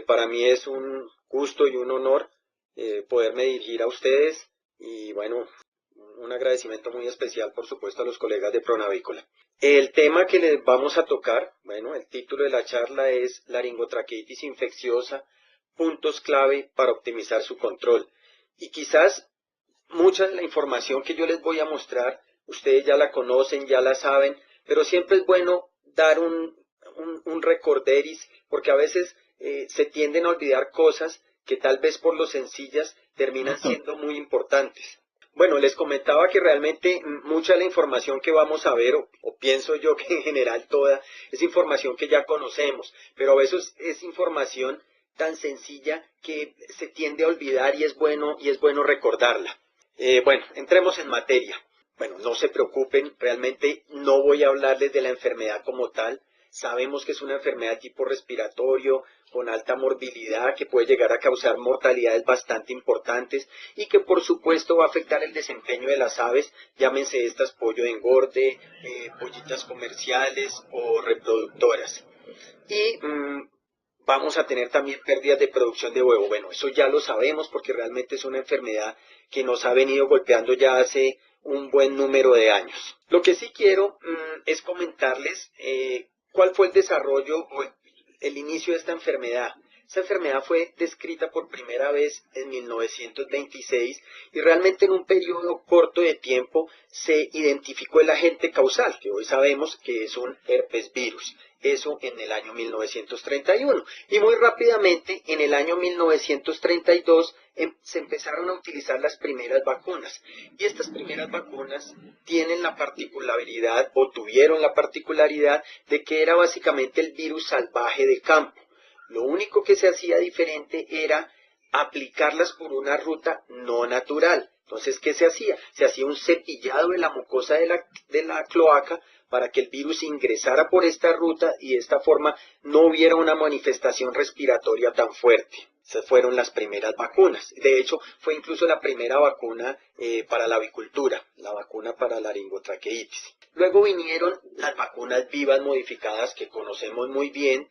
Para mí es un gusto y un honor poderme dirigir a ustedes y bueno, un agradecimiento muy especial por supuesto a los colegas de Pronavícola. El tema que les vamos a tocar, bueno, el título de la charla es laringotraqueitis infecciosa, puntos clave para optimizar su control. Y quizás mucha de la información que yo les voy a mostrar, ustedes ya la conocen, ya la saben, pero siempre es bueno dar un recorderis, porque a veces se tienden a olvidar cosas que tal vez por lo sencillas terminan siendo muy importantes. Bueno, les comentaba que realmente mucha de la información que vamos a ver, o pienso yo que en general toda, es información que ya conocemos, pero a veces es información tan sencilla que se tiende a olvidar y es bueno recordarla. Bueno, entremos en materia. Bueno, no se preocupen, realmente no voy a hablarles de la enfermedad como tal. Sabemos que es una enfermedad de tipo respiratorio, con alta morbilidad, que puede llegar a causar mortalidades bastante importantes y que por supuesto va a afectar el desempeño de las aves, llámense estas pollo de engorde, pollitas comerciales o reproductoras. Y vamos a tener también pérdidas de producción de huevo. Bueno, eso ya lo sabemos porque realmente es una enfermedad que nos ha venido golpeando ya hace un buen número de años. Lo que sí quiero es comentarles cuál fue el desarrollo o el inicio de esta enfermedad. Esta enfermedad fue descrita por primera vez en 1926 y realmente en un periodo corto de tiempo se identificó el agente causal, que hoy sabemos que es un herpes virus. Eso en el año 1931. Y muy rápidamente, en el año 1932, se empezaron a utilizar las primeras vacunas. Y estas primeras vacunas tienen la particularidad, o tuvieron la particularidad, de que era básicamente el virus salvaje de campo. Lo único que se hacía diferente era aplicarlas por una ruta no natural. Entonces, ¿qué se hacía? Se hacía un cepillado de la mucosa de la cloaca para que el virus ingresara por esta ruta y de esta forma no hubiera una manifestación respiratoria tan fuerte. Esas fueron las primeras vacunas. De hecho, fue incluso la primera vacuna para la avicultura, la vacuna para la laringotraqueitis. Luego vinieron las vacunas vivas modificadas que conocemos muy bien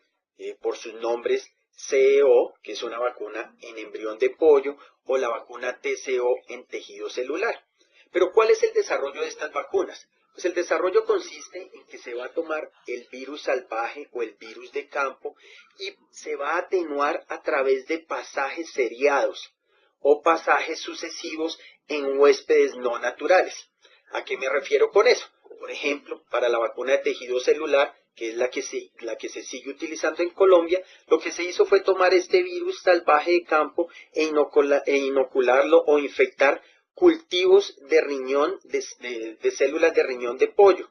por sus nombres, CEO, que es una vacuna en embrión de pollo, o la vacuna TCO en tejido celular. Pero ¿cuál es el desarrollo de estas vacunas? Pues el desarrollo consiste en que se va a tomar el virus salvaje o el virus de campo y se va a atenuar a través de pasajes seriados o pasajes sucesivos en huéspedes no naturales. ¿A qué me refiero con eso? Por ejemplo, para la vacuna de tejido celular, que es la que se sigue utilizando en Colombia, lo que se hizo fue tomar este virus salvaje de campo e inocularlo o infectar cultivos de riñón, de células de riñón de pollo.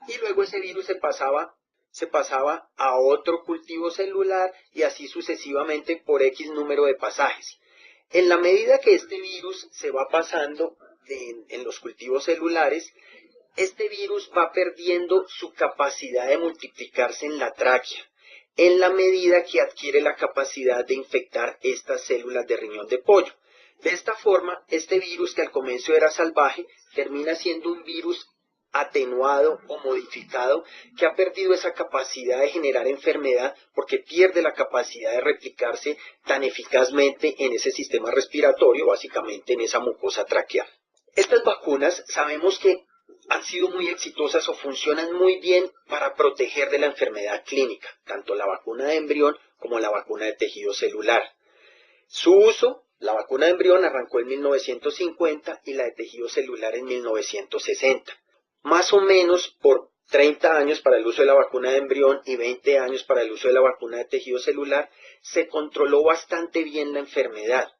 Y luego ese virus se pasaba a otro cultivo celular y así sucesivamente por X número de pasajes. En la medida que este virus se va pasando en los cultivos celulares, este virus va perdiendo su capacidad de multiplicarse en la tráquea, en la medida que adquiere la capacidad de infectar estas células de riñón de pollo. De esta forma, este virus que al comienzo era salvaje, termina siendo un virus atenuado o modificado que ha perdido esa capacidad de generar enfermedad porque pierde la capacidad de replicarse tan eficazmente en ese sistema respiratorio, básicamente en esa mucosa traqueal. Estas vacunas sabemos que han sido muy exitosas o funcionan muy bien para proteger de la enfermedad clínica, tanto la vacuna de embrión como la vacuna de tejido celular. Su uso, la vacuna de embrión arrancó en 1950 y la de tejido celular en 1960. Más o menos por 30 años para el uso de la vacuna de embrión y 20 años para el uso de la vacuna de tejido celular, se controló bastante bien la enfermedad.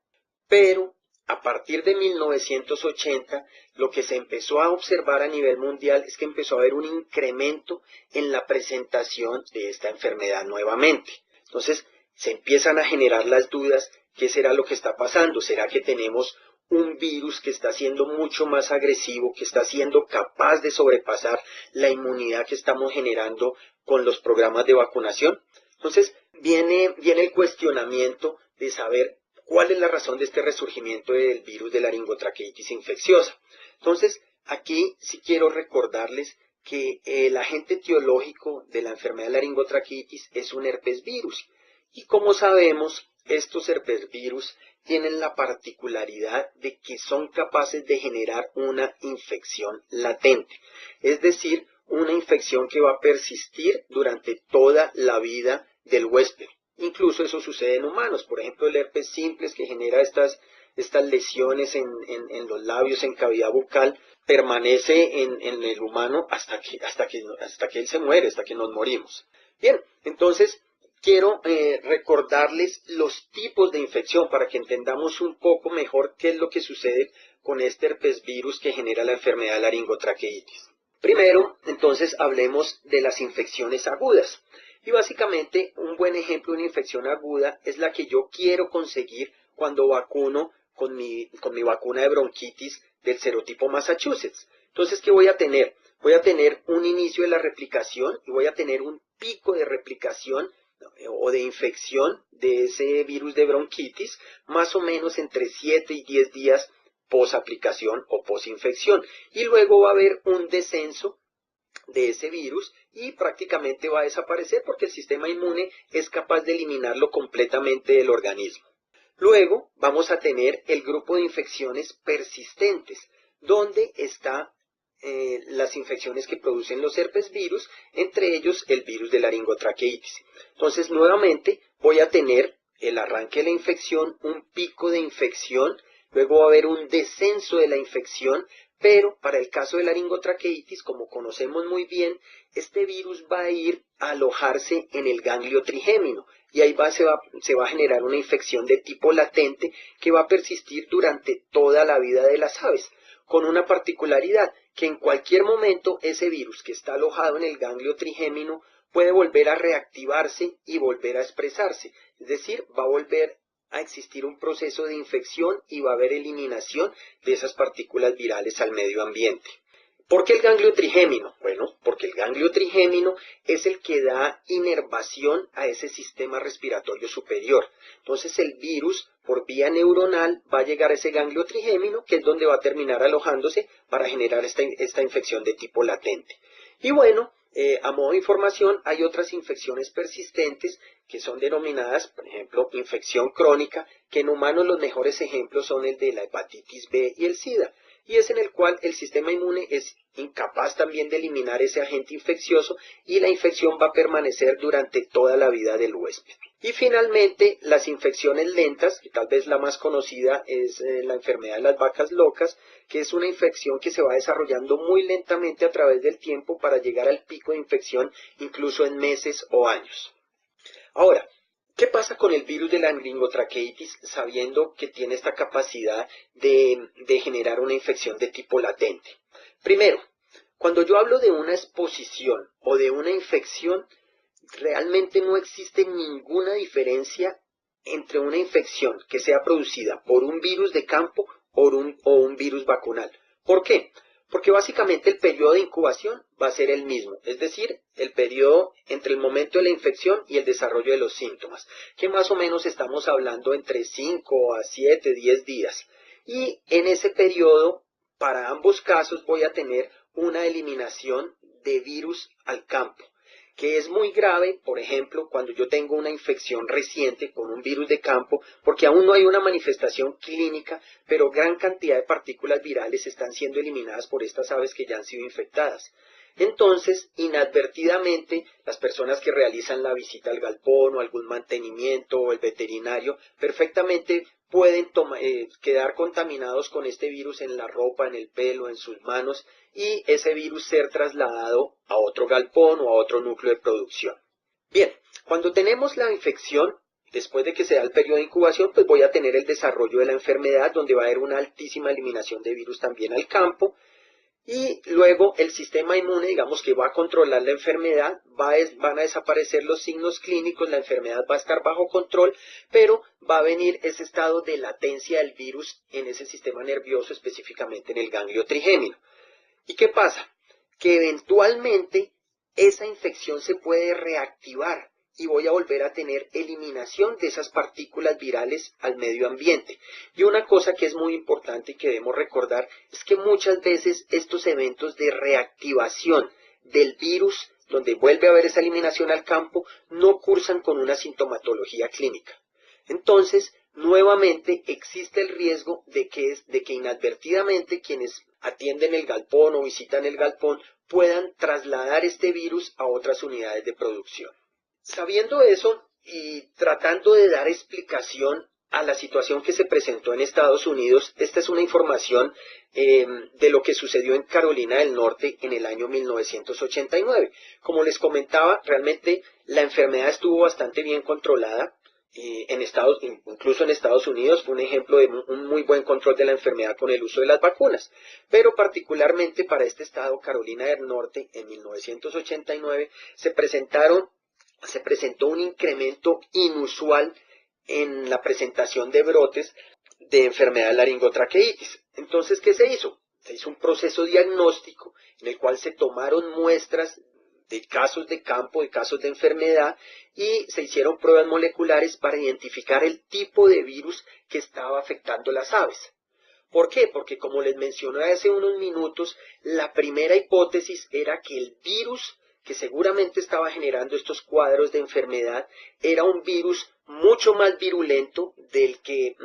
Pero a partir de 1980, lo que se empezó a observar a nivel mundial es que empezó a haber un incremento en la presentación de esta enfermedad nuevamente. Entonces, se empiezan a generar las dudas, ¿qué será lo que está pasando? ¿Será que tenemos un virus que está siendo mucho más agresivo, que está siendo capaz de sobrepasar la inmunidad que estamos generando con los programas de vacunación? Entonces, viene el cuestionamiento de saber ¿cuál es la razón de este resurgimiento del virus de laringotraqueitis infecciosa? Entonces, aquí sí quiero recordarles que el agente etiológico de la enfermedad de laringotraqueitis es un herpes virus. Y como sabemos, estos herpesvirus tienen la particularidad de que son capaces de generar una infección latente, es decir, una infección que va a persistir durante toda la vida del huésped. Incluso eso sucede en humanos, por ejemplo el herpes simplex que genera estas lesiones en los labios, en cavidad bucal, permanece en el humano hasta que él se muere, hasta que nos morimos. Bien, entonces quiero recordarles los tipos de infección para que entendamos un poco mejor qué es lo que sucede con este herpesvirus que genera la enfermedad de laringotraqueitis. Primero, entonces, hablemos de las infecciones agudas. Y básicamente, un buen ejemplo de una infección aguda es la que yo quiero conseguir cuando vacuno con mi vacuna de bronquitis del serotipo Massachusetts. Entonces, ¿qué voy a tener? Voy a tener un inicio de la replicación y voy a tener un pico de replicación o de infección de ese virus de bronquitis, más o menos entre 7 y 10 días posaplicación o posinfección. Y luego va a haber un descenso de ese virus y prácticamente va a desaparecer porque el sistema inmune es capaz de eliminarlo completamente del organismo. Luego vamos a tener el grupo de infecciones persistentes, donde está las infecciones que producen los herpesvirus, entre ellos el virus de laringotraqueitis. Entonces, nuevamente voy a tener el arranque de la infección, un pico de infección, luego va a haber un descenso de la infección, pero para el caso de laringotraqueitis, como conocemos muy bien, este virus va a ir a alojarse en el ganglio trigémino y ahí se va a generar una infección de tipo latente que va a persistir durante toda la vida de las aves, con una particularidad, que en cualquier momento ese virus que está alojado en el ganglio trigémino puede volver a reactivarse y volver a expresarse, es decir, va a volver a existir un proceso de infección y va a haber eliminación de esas partículas virales al medio ambiente. ¿Por qué el ganglio trigémino? Bueno, porque el ganglio trigémino es el que da inervación a ese sistema respiratorio superior. Entonces el virus por vía neuronal va a llegar a ese ganglio trigémino, que es donde va a terminar alojándose para generar esta infección de tipo latente. Y bueno, a modo de información, hay otras infecciones persistentes que son denominadas, por ejemplo, infección crónica, que en humanos los mejores ejemplos son el de la hepatitis B y el SIDA, y es en el cual el sistema inmune es incapaz también de eliminar ese agente infeccioso y la infección va a permanecer durante toda la vida del huésped. Y finalmente, las infecciones lentas, que tal vez la más conocida es la enfermedad de las vacas locas, que es una infección que se va desarrollando muy lentamente a través del tiempo para llegar al pico de infección incluso en meses o años. Ahora, ¿qué pasa con el virus de la laringotraqueitis sabiendo que tiene esta capacidad de generar una infección de tipo latente? Primero, cuando yo hablo de una exposición o de una infección, realmente no existe ninguna diferencia entre una infección que sea producida por un virus de campo o un virus vacunal. ¿Por qué? Porque básicamente el periodo de incubación va a ser el mismo, es decir, el periodo entre el momento de la infección y el desarrollo de los síntomas, que más o menos estamos hablando entre 5 a 7, 10 días. Y en ese periodo, para ambos casos, voy a tener una eliminación de virus al campo, que es muy grave, por ejemplo, cuando yo tengo una infección reciente con un virus de campo, porque aún no hay una manifestación clínica, pero gran cantidad de partículas virales están siendo eliminadas por estas aves que ya han sido infectadas. Entonces, inadvertidamente, las personas que realizan la visita al galpón o algún mantenimiento o el veterinario, perfectamente pueden quedar contaminados con este virus en la ropa, en el pelo, en sus manos, y ese virus ser trasladado a otro galpón o a otro núcleo de producción. Bien, cuando tenemos la infección, después de que se da el periodo de incubación, pues voy a tener el desarrollo de la enfermedad, donde va a haber una altísima eliminación de virus también al campo, y luego el sistema inmune, digamos que va a controlar la enfermedad, van a desaparecer los signos clínicos, la enfermedad va a estar bajo control, pero va a venir ese estado de latencia del virus en ese sistema nervioso, específicamente en el ganglio trigémino. ¿Y qué pasa? Que eventualmente esa infección se puede reactivar y voy a volver a tener eliminación de esas partículas virales al medio ambiente. Y una cosa que es muy importante y que debemos recordar es que muchas veces estos eventos de reactivación del virus donde vuelve a haber esa eliminación al campo, no cursan con una sintomatología clínica. Entonces, nuevamente existe el riesgo de que inadvertidamente quienes atienden el galpón o visitan el galpón puedan trasladar este virus a otras unidades de producción. Sabiendo eso y tratando de dar explicación a la situación que se presentó en Estados Unidos, esta es una información de lo que sucedió en Carolina del Norte en el año 1989. Como les comentaba, realmente la enfermedad estuvo bastante bien controlada. Incluso en Estados Unidos fue un ejemplo de un muy buen control de la enfermedad con el uso de las vacunas, pero particularmente para este estado, Carolina del Norte, en 1989 se presentó un incremento inusual en la presentación de brotes de enfermedad de laringotraqueitis. Entonces, ¿qué se hizo? Se hizo un proceso diagnóstico en el cual se tomaron muestras de casos de campo, de casos de enfermedad, y se hicieron pruebas moleculares para identificar el tipo de virus que estaba afectando las aves. ¿Por qué? Porque como les mencioné hace unos minutos, la primera hipótesis era que el virus que seguramente estaba generando estos cuadros de enfermedad era un virus mucho más virulento del que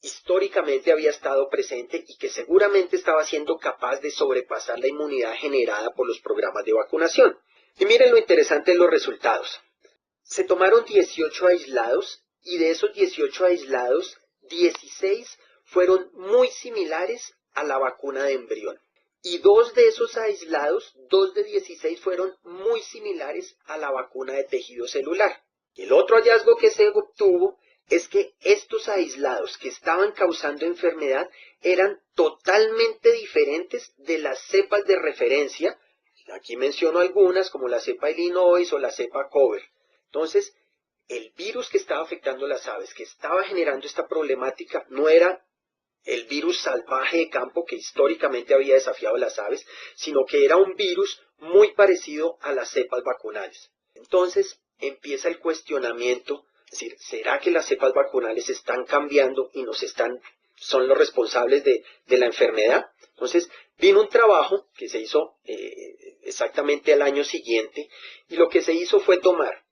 históricamente había estado presente y que seguramente estaba siendo capaz de sobrepasar la inmunidad generada por los programas de vacunación. Y miren lo interesante de los resultados. Se tomaron 18 aislados y de esos 18 aislados, 16 fueron muy similares a la vacuna de embrión. Y dos de esos aislados, 2 de 16, fueron muy similares a la vacuna de tejido celular. El otro hallazgo que se obtuvo es que estos aislados que estaban causando enfermedad eran totalmente diferentes de las cepas de referencia. Aquí menciono algunas como la cepa Illinois o la cepa Cover. Entonces, el virus que estaba afectando las aves, que estaba generando esta problemática, no era el virus salvaje de campo que históricamente había desafiado a las aves, sino que era un virus muy parecido a las cepas vacunales. Entonces empieza el cuestionamiento, es decir, ¿será que las cepas vacunales están cambiando y son los responsables de la enfermedad? Entonces vino un trabajo que se hizo exactamente al año siguiente, y lo que se hizo fue tomar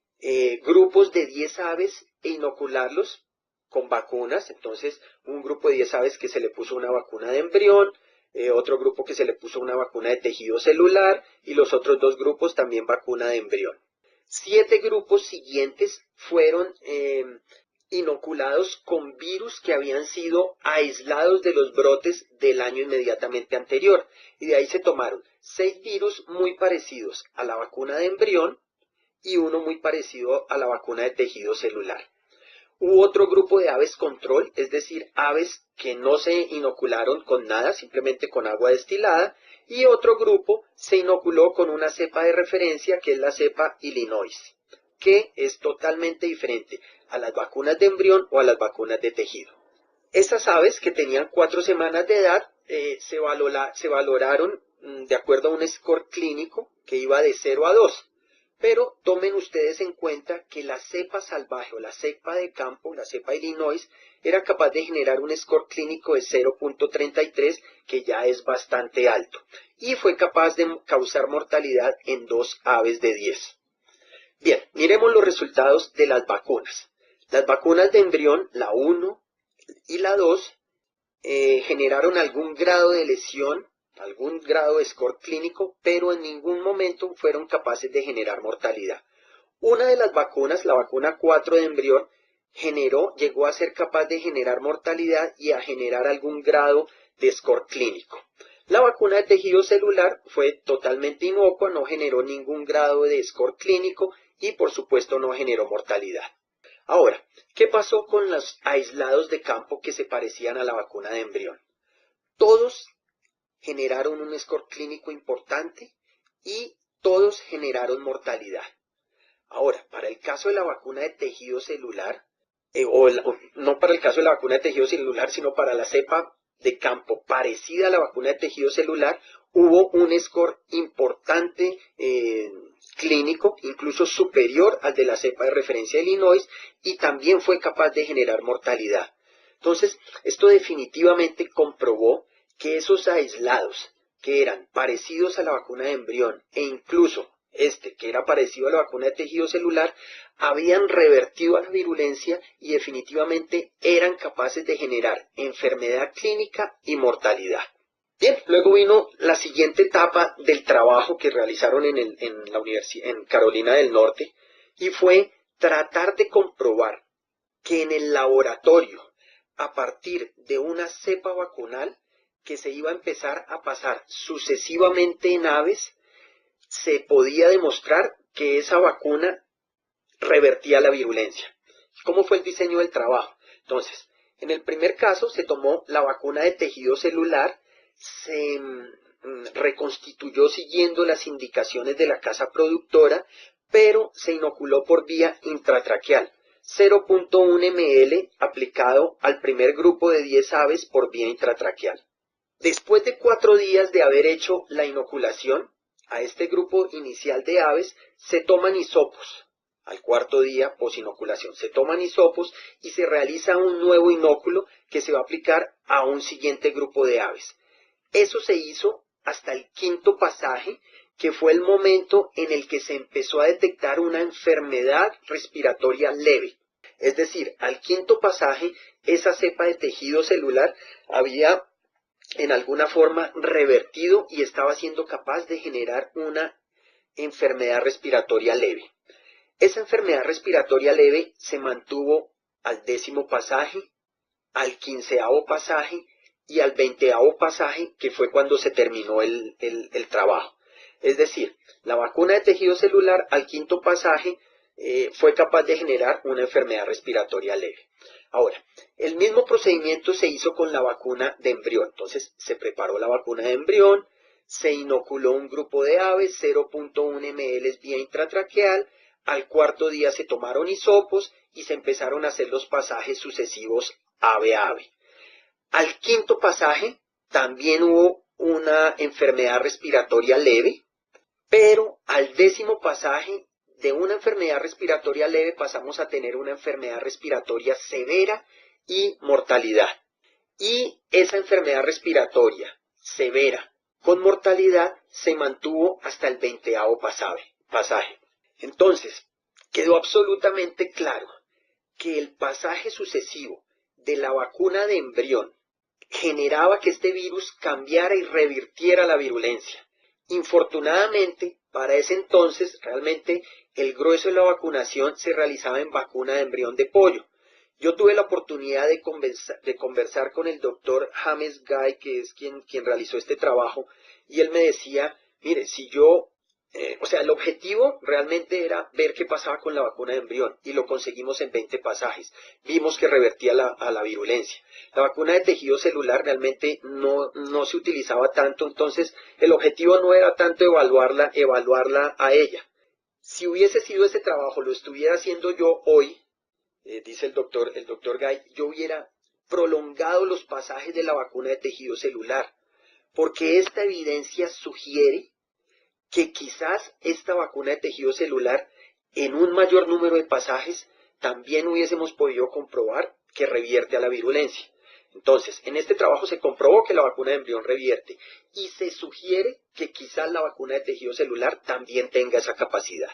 grupos de 10 aves e inocularlos con vacunas. Entonces un grupo de 10 aves que se le puso una vacuna de embrión, otro grupo que se le puso una vacuna de tejido celular, y los otros 2 grupos también vacuna de embrión. 7 grupos siguientes fueron inoculados con virus que habían sido aislados de los brotes del año inmediatamente anterior, y de ahí se tomaron 6 virus muy parecidos a la vacuna de embrión y uno muy parecido a la vacuna de tejido celular. Hubo otro grupo de aves control, es decir, aves que no se inocularon con nada, simplemente con agua destilada, y otro grupo se inoculó con una cepa de referencia que es la cepa Illinois, que es totalmente diferente a las vacunas de embrión o a las vacunas de tejido. Esas aves que tenían 4 semanas de edad se valoraron de acuerdo a un score clínico que iba de 0 a 2. Pero tomen ustedes en cuenta que la cepa salvaje o la cepa de campo, la cepa Illinois, era capaz de generar un score clínico de 0.33, que ya es bastante alto, y fue capaz de causar mortalidad en 2 aves de 10. Bien, miremos los resultados de las vacunas. Las vacunas de embrión, la 1 y la 2, generaron algún grado de lesión, algún grado de score clínico, pero en ningún momento fueron capaces de generar mortalidad. Una de las vacunas, la vacuna 4 de embrión, llegó a ser capaz de generar mortalidad y a generar algún grado de score clínico. La vacuna de tejido celular fue totalmente inocua, no generó ningún grado de score clínico y por supuesto no generó mortalidad. Ahora, ¿qué pasó con los aislados de campo que se parecían a la vacuna de embrión? Todos generaron un score clínico importante y todos generaron mortalidad. Ahora, para el caso de la vacuna de tejido celular, no para el caso de la vacuna de tejido celular, sino para la cepa de campo parecida a la vacuna de tejido celular, hubo un score importante clínico, incluso superior al de la cepa de referencia de Illinois, y también fue capaz de generar mortalidad. Entonces, esto definitivamente comprobó que esos aislados que eran parecidos a la vacuna de embrión e incluso que era parecido a la vacuna de tejido celular, habían revertido a la virulencia y definitivamente eran capaces de generar enfermedad clínica y mortalidad. Bien, luego vino la siguiente etapa del trabajo que realizaron en Carolina del Norte, y fue tratar de comprobar que en el laboratorio, a partir de una cepa vacunal que se iba a empezar a pasar sucesivamente en aves, se podía demostrar que esa vacuna revertía la virulencia. ¿Cómo fue el diseño del trabajo? Entonces, en el primer caso se tomó la vacuna de tejido celular, se reconstituyó siguiendo las indicaciones de la casa productora, pero se inoculó por vía intratraqueal, 0.1 ml aplicado al primer grupo de 10 aves por vía intratraqueal. Después de 4 días de haber hecho la inoculación, a este grupo inicial de aves se toman hisopos. Al cuarto día posinoculación se toman hisopos y se realiza un nuevo inóculo que se va a aplicar a un siguiente grupo de aves. Eso se hizo hasta el quinto pasaje, que fue el momento en el que se empezó a detectar una enfermedad respiratoria leve. Es decir, al quinto pasaje, esa cepa de tejido celular había en alguna forma revertido y estaba siendo capaz de generar una enfermedad respiratoria leve. Esa enfermedad respiratoria leve se mantuvo al 10º pasaje, al 15º pasaje y al 20º pasaje, que fue cuando se terminó el trabajo. Es decir, la vacuna de tejido celular al 5º pasaje fue capaz de generar una enfermedad respiratoria leve. Ahora, el mismo procedimiento se hizo con la vacuna de embrión. Entonces, se preparó la vacuna de embrión, se inoculó un grupo de aves, 0.1 ml vía intratraqueal, al cuarto día se tomaron hisopos y se empezaron a hacer los pasajes sucesivos ave a ave. Al quinto pasaje también hubo una enfermedad respiratoria leve, pero al 10º pasaje de una enfermedad respiratoria leve pasamos a tener una enfermedad respiratoria severa y mortalidad. Y esa enfermedad respiratoria severa con mortalidad se mantuvo hasta el 20º pasaje. Entonces, quedó absolutamente claro que el pasaje sucesivo de la vacuna de embrión generaba que este virus cambiara y revirtiera la virulencia. Infortunadamente, para ese entonces, realmente el grueso de la vacunación se realizaba en vacuna de embrión de pollo. Yo tuve la oportunidad de conversar con el doctor James Guy, que es quien realizó este trabajo, y él me decía, mire, si yo, el objetivo realmente era ver qué pasaba con la vacuna de embrión, y lo conseguimos en 20 pasajes. Vimos que revertía a la virulencia. La vacuna de tejido celular realmente no se utilizaba tanto, entonces el objetivo no era tanto evaluarla a ella. Si hubiese sido ese trabajo, lo estuviera haciendo yo hoy, dice el doctor Guy, yo hubiera prolongado los pasajes de la vacuna de tejido celular, porque esta evidencia sugiere que quizás esta vacuna de tejido celular, en un mayor número de pasajes, también hubiésemos podido comprobar que revierte a la virulencia. Entonces, en este trabajo se comprobó que la vacuna de embrión revierte y se sugiere que quizás la vacuna de tejido celular también tenga esa capacidad.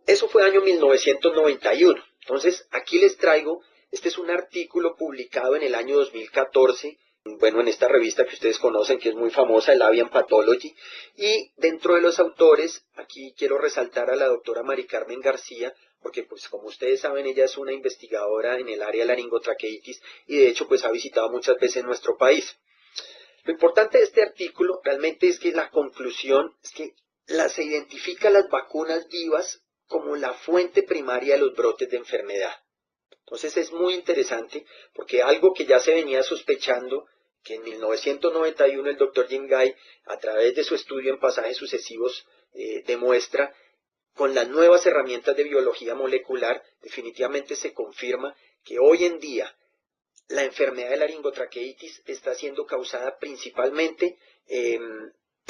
Eso fue año 1991. Entonces, aquí les traigo, este es un artículo publicado en el año 2014, en esta revista que ustedes conocen, que es muy famosa, el Avian Pathology, y dentro de los autores, aquí quiero resaltar a la doctora Mari Carmen García, porque pues como ustedes saben, ella es una investigadora en el área de laringotraqueitis y de hecho pues ha visitado muchas veces nuestro país. Lo importante de este artículo realmente es que la conclusión es que se identifica las vacunas vivas como la fuente primaria de los brotes de enfermedad. Entonces es muy interesante porque algo que ya se venía sospechando, que en 1991 el doctor Jim Guy, a través de su estudio en pasajes sucesivos, demuestra, con las nuevas herramientas de biología molecular, definitivamente se confirma que hoy en día la enfermedad de laringotraqueitis está siendo causada principalmente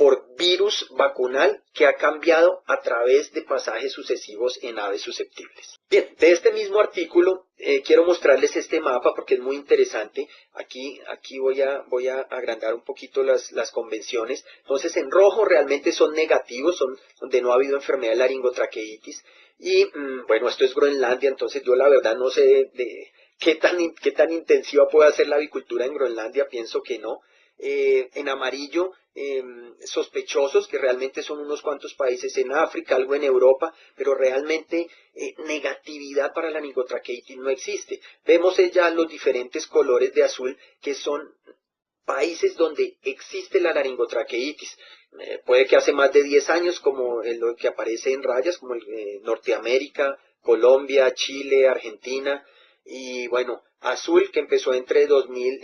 por virus vacunal que ha cambiado a través de pasajes sucesivos en aves susceptibles. Bien, de este mismo artículo quiero mostrarles este mapa porque es muy interesante. Aquí voy a agrandar un poquito las convenciones. Entonces en rojo realmente son negativos, son donde no ha habido enfermedad de laringotraqueitis. Y bueno, esto es Groenlandia, entonces yo la verdad no sé de qué tan intensiva puede ser la avicultura en Groenlandia, pienso que no. En amarillo, sospechosos, que realmente son unos cuantos países en África, algo en Europa, pero realmente negatividad para la laringotraqueitis no existe. Vemos ya los diferentes colores de azul, que son países donde existe la laringotraqueitis. Puede que hace más de 10 años, como lo que aparece en rayas, como Norteamérica, Colombia, Chile, Argentina, y bueno, azul que empezó entre 2000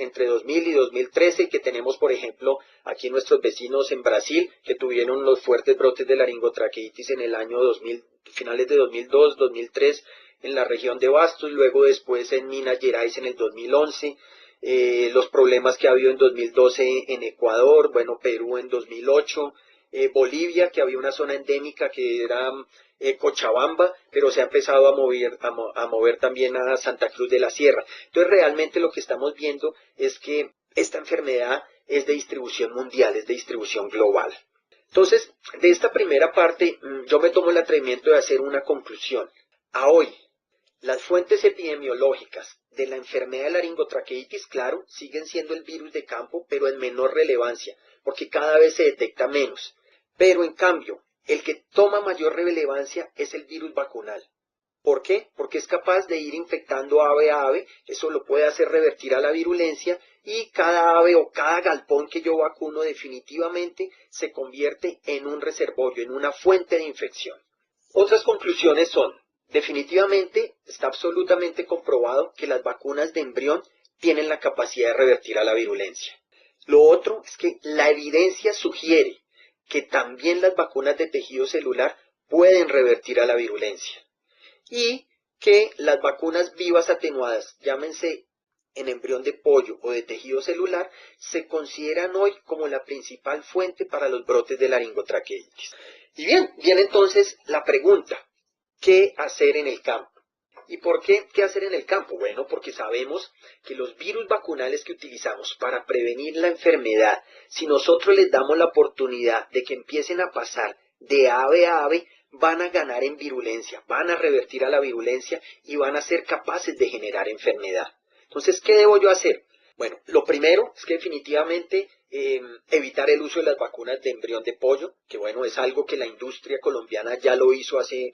y 2013, que tenemos por ejemplo aquí nuestros vecinos en Brasil, que tuvieron los fuertes brotes de laringotraqueitis en el año 2000, finales de 2002, 2003, en la región de Bastos, y luego después en Minas Gerais en el 2011, los problemas que ha habido en 2012 en Ecuador, bueno, Perú en 2008, Bolivia, que había una zona endémica que era Cochabamba, pero se ha empezado a mover también a Santa Cruz de la Sierra. Entonces realmente lo que estamos viendo es que esta enfermedad es de distribución mundial, es de distribución global. Entonces, de esta primera parte, yo me tomo el atrevimiento de hacer una conclusión. A hoy, las fuentes epidemiológicas de la enfermedad de laringotraqueitis, claro, siguen siendo el virus de campo, pero en menor relevancia, porque cada vez se detecta menos. Pero en cambio, el que toma mayor relevancia es el virus vacunal. ¿Por qué? Porque es capaz de ir infectando ave a ave, eso lo puede hacer revertir a la virulencia, y cada ave o cada galpón que yo vacuno definitivamente se convierte en un reservorio, en una fuente de infección. Otras conclusiones son: definitivamente está absolutamente comprobado que las vacunas de embrión tienen la capacidad de revertir a la virulencia. Lo otro es que la evidencia sugiere que también las vacunas de tejido celular pueden revertir a la virulencia. Y que las vacunas vivas atenuadas, llámense en embrión de pollo o de tejido celular, se consideran hoy como la principal fuente para los brotes de laringotraqueitis. Y bien, viene entonces la pregunta: ¿qué hacer en el campo? ¿Y por qué qué hacer en el campo? Bueno, porque sabemos que los virus vacunales que utilizamos para prevenir la enfermedad, si nosotros les damos la oportunidad de que empiecen a pasar de ave a ave, van a ganar en virulencia, van a revertir a la virulencia y van a ser capaces de generar enfermedad. Entonces, ¿qué debo yo hacer? Bueno, lo primero es que definitivamente evitar el uso de las vacunas de embrión de pollo, que bueno, es algo que la industria colombiana ya lo hizo hace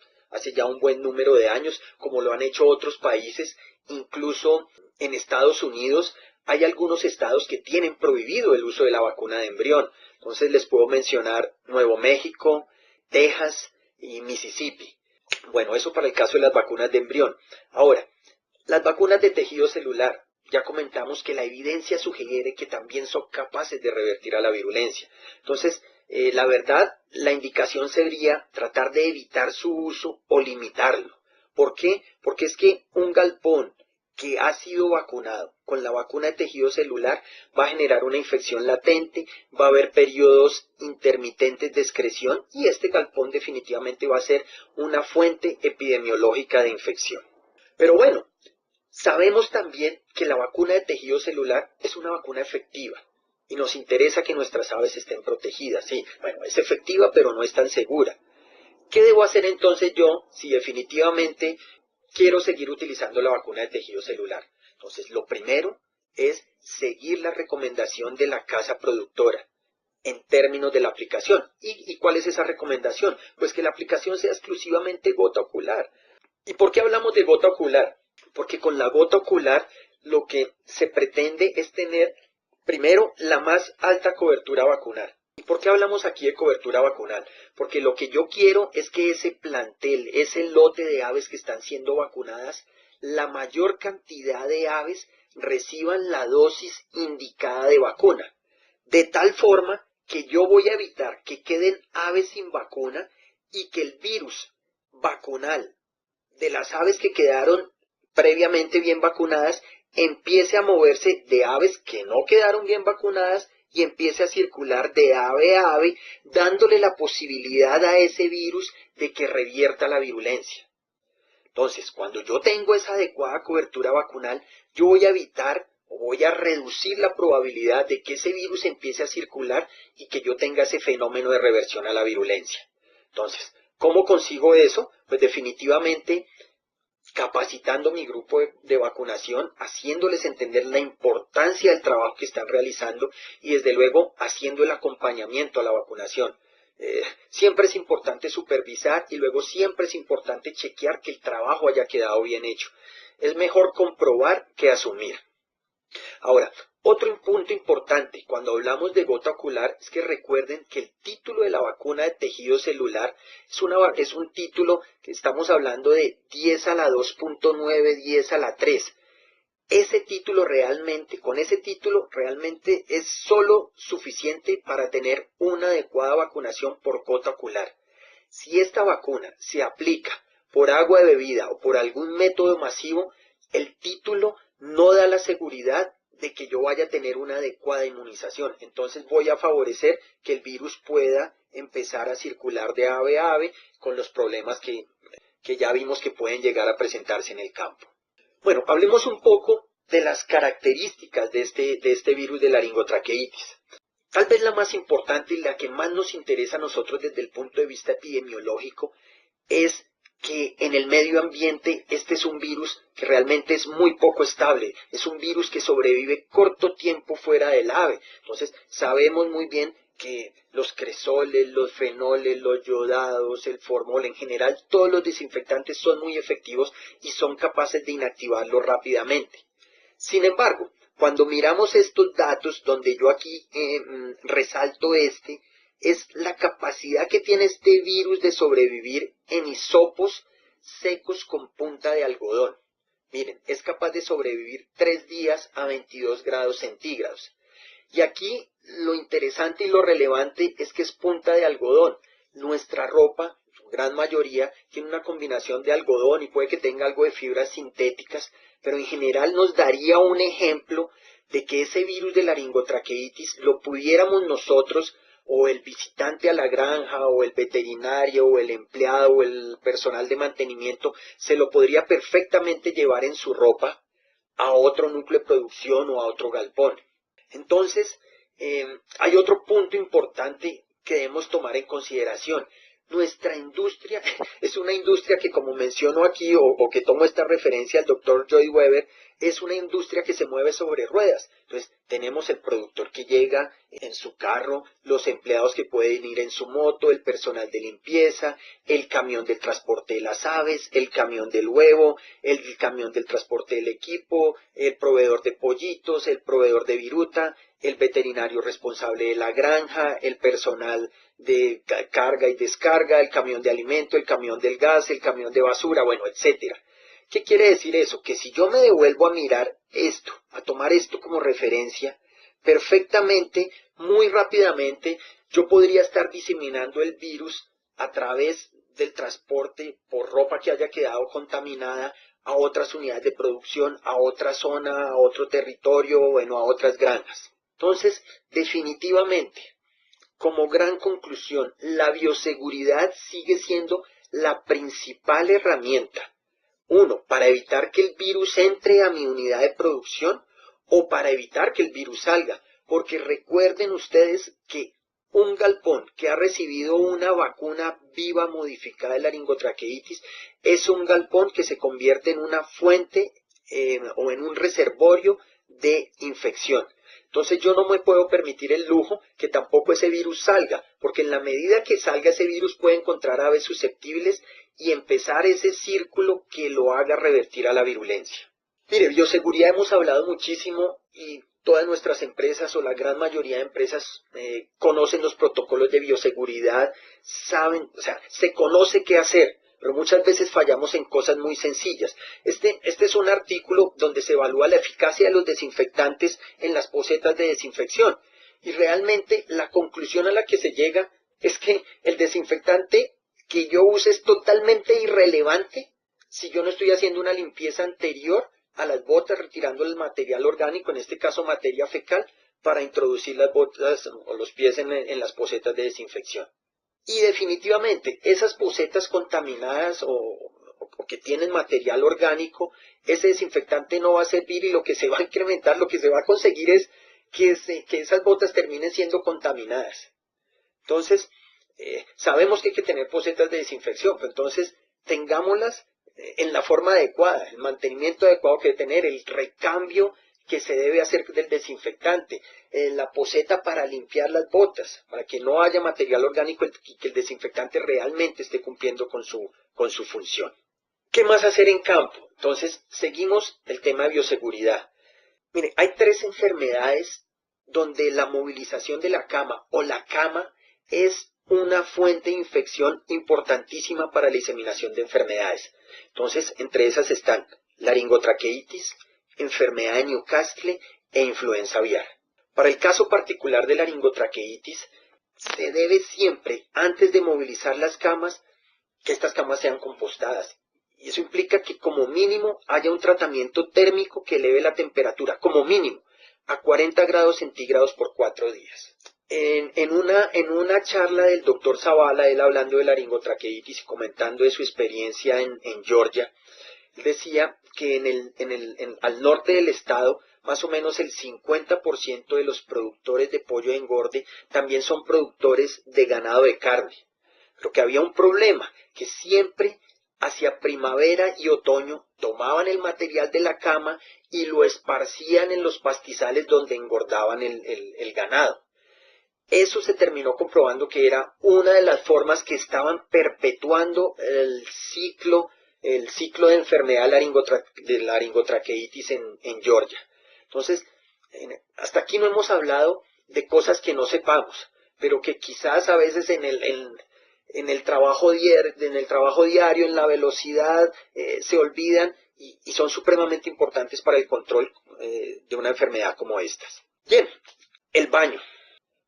ya un buen número de años, como lo han hecho otros países. Incluso en Estados Unidos hay algunos estados que tienen prohibido el uso de la vacuna de embrión. Entonces les puedo mencionar Nuevo México, Texas y Mississippi. Bueno, eso para el caso de las vacunas de embrión. Ahora, las vacunas de tejido celular, ya comentamos que la evidencia sugiere que también son capaces de revertir a la virulencia. Entonces, la verdad, la indicación sería tratar de evitar su uso o limitarlo. ¿Por qué? Porque es que un galpón que ha sido vacunado con la vacuna de tejido celular va a generar una infección latente, va a haber periodos intermitentes de excreción y este galpón definitivamente va a ser una fuente epidemiológica de infección. Pero bueno, sabemos también que la vacuna de tejido celular es una vacuna efectiva y nos interesa que nuestras aves estén protegidas. Sí, bueno, es efectiva pero no es tan segura. ¿Qué debo hacer entonces yo si definitivamente quiero seguir utilizando la vacuna de tejido celular? Entonces, lo primero es seguir la recomendación de la casa productora en términos de la aplicación. ¿Y cuál es esa recomendación? Pues que la aplicación sea exclusivamente gota ocular. ¿Y por qué hablamos de gota ocular? Porque con la gota ocular lo que se pretende es tener, primero, la más alta cobertura vacunal. ¿Y por qué hablamos aquí de cobertura vacunal? Porque lo que yo quiero es que ese plantel, ese lote de aves que están siendo vacunadas, la mayor cantidad de aves reciban la dosis indicada de vacuna. De tal forma que yo voy a evitar que queden aves sin vacuna y que el virus vacunal de las aves que quedaron previamente bien vacunadas empiece a moverse de aves que no quedaron bien vacunadas y empiece a circular de ave a ave, dándole la posibilidad a ese virus de que revierta la virulencia. Entonces, cuando yo tengo esa adecuada cobertura vacunal, yo voy a evitar o voy a reducir la probabilidad de que ese virus empiece a circular y que yo tenga ese fenómeno de reversión a la virulencia. Entonces, ¿cómo consigo eso? Pues definitivamente capacitando mi grupo de vacunación, haciéndoles entender la importancia del trabajo que están realizando y desde luego haciendo el acompañamiento a la vacunación. Siempre es importante supervisar y luego siempre es importante chequear que el trabajo haya quedado bien hecho. Es mejor comprobar que asumir. Ahora, otro punto importante cuando hablamos de gota ocular es que recuerden que el título de la vacuna de tejido celular es un título que estamos hablando de 10 a la 2.9, 10 a la 3. Ese título realmente, con ese título realmente es solo suficiente para tener una adecuada vacunación por gota ocular. Si esta vacuna se aplica por agua de bebida o por algún método masivo, el título no da la seguridad de que yo vaya a tener una adecuada inmunización. Entonces voy a favorecer que el virus pueda empezar a circular de ave a ave con los problemas que ya vimos que pueden llegar a presentarse en el campo. Bueno, hablemos un poco de las características de este virus de laringotraqueitis. Tal vez la más importante y la que más nos interesa a nosotros desde el punto de vista epidemiológico es que en el medio ambiente este es un virus que realmente es muy poco estable, es un virus que sobrevive corto tiempo fuera del ave. Entonces sabemos muy bien que los cresoles, los fenoles, los yodados, el formol, en general todos los desinfectantes son muy efectivos y son capaces de inactivarlo rápidamente. Sin embargo, cuando miramos estos datos, donde yo aquí resalto es la capacidad que tiene este virus de sobrevivir en hisopos secos con punta de algodón. Miren, es capaz de sobrevivir 3 días a 22 grados centígrados. Y aquí lo interesante y lo relevante es que es punta de algodón. Nuestra ropa, en gran mayoría, tiene una combinación de algodón y puede que tenga algo de fibras sintéticas, pero en general nos daría un ejemplo de que ese virus de laringotraqueitis lo pudiéramos nosotros o el visitante a la granja o el veterinario o el empleado o el personal de mantenimiento se lo podría perfectamente llevar en su ropa a otro núcleo de producción o a otro galpón. Entonces, hay otro punto importante que debemos tomar en consideración. Nuestra industria es una industria que, como menciono aquí, o que tomo esta referencia al doctor Joy Weber, es una industria que se mueve sobre ruedas. Entonces, tenemos el productor que llega en su carro, los empleados que pueden ir en su moto, el personal de limpieza, el camión del transporte de las aves, el camión del huevo, el camión del transporte del equipo, el proveedor de pollitos, el proveedor de viruta, el veterinario responsable de la granja, el personal de carga y descarga, el camión de alimento, el camión del gas, el camión de basura, bueno, etcétera. ¿Qué quiere decir eso? Que si yo me devuelvo a mirar esto, a tomar esto como referencia, perfectamente, muy rápidamente, yo podría estar diseminando el virus a través del transporte por ropa que haya quedado contaminada a otras unidades de producción, a otra zona, a otro territorio, bueno, a otras granjas. Entonces, definitivamente, como gran conclusión, la bioseguridad sigue siendo la principal herramienta. Uno, para evitar que el virus entre a mi unidad de producción o para evitar que el virus salga. Porque recuerden ustedes que un galpón que ha recibido una vacuna viva modificada de laringotraqueitis es un galpón que se convierte en una fuente o en un reservorio de infección. Entonces yo no me puedo permitir el lujo que tampoco ese virus salga, porque en la medida que salga ese virus puede encontrar aves susceptibles y empezar ese círculo que lo haga revertir a la virulencia. Mire, bioseguridad hemos hablado muchísimo y todas nuestras empresas o la gran mayoría de empresas conocen los protocolos de bioseguridad, saben, o sea, se conoce qué hacer. Pero muchas veces fallamos en cosas muy sencillas. Este es un artículo donde se evalúa la eficacia de los desinfectantes en las pocetas de desinfección. Y realmente la conclusión a la que se llega es que el desinfectante que yo use es totalmente irrelevante si yo no estoy haciendo una limpieza anterior a las botas, retirando el material orgánico, en este caso materia fecal, para introducir las botas o los pies en las pocetas de desinfección. Y definitivamente esas pocetas contaminadas o que tienen material orgánico, ese desinfectante no va a servir, y lo que se va a incrementar, lo que se va a conseguir es que esas botas terminen siendo contaminadas. Entonces, sabemos que hay que tener pocetas de desinfección, pero entonces tengámoslas en la forma adecuada, el mantenimiento adecuado que debe tener, el recambio que se debe hacer del desinfectante, la poceta para limpiar las botas, para que no haya material orgánico y que el desinfectante realmente esté cumpliendo con su función. ¿Qué más hacer en campo? Entonces, seguimos el tema de bioseguridad. Mire, hay 3 enfermedades donde la movilización de la cama o la cama es una fuente de infección importantísima para la diseminación de enfermedades. Entonces, entre esas están laringotraqueitis, enfermedad de Newcastle e influenza aviar. Para el caso particular de laringotraqueitis, se debe siempre, antes de movilizar las camas, que estas camas sean compostadas. Y eso implica que como mínimo haya un tratamiento térmico que eleve la temperatura, como mínimo, a 40 grados centígrados por 4 días. En una charla del doctor Zavala, él hablando de laringotraqueitis y comentando de su experiencia en Georgia, él decía que al norte del estado, más o menos el 50% de los productores de pollo de engorde también son productores de ganado de carne. Pero que había un problema, que siempre hacia primavera y otoño tomaban el material de la cama y lo esparcían en los pastizales donde engordaban el ganado. Eso se terminó comprobando que era una de las formas que estaban perpetuando el ciclo de enfermedad de laringotraqueitis en Georgia. Entonces, hasta aquí no hemos hablado de cosas que no sepamos, pero que quizás a veces en el trabajo diario, en la velocidad, se olvidan y son supremamente importantes para el control de una enfermedad como estas. Bien, el baño.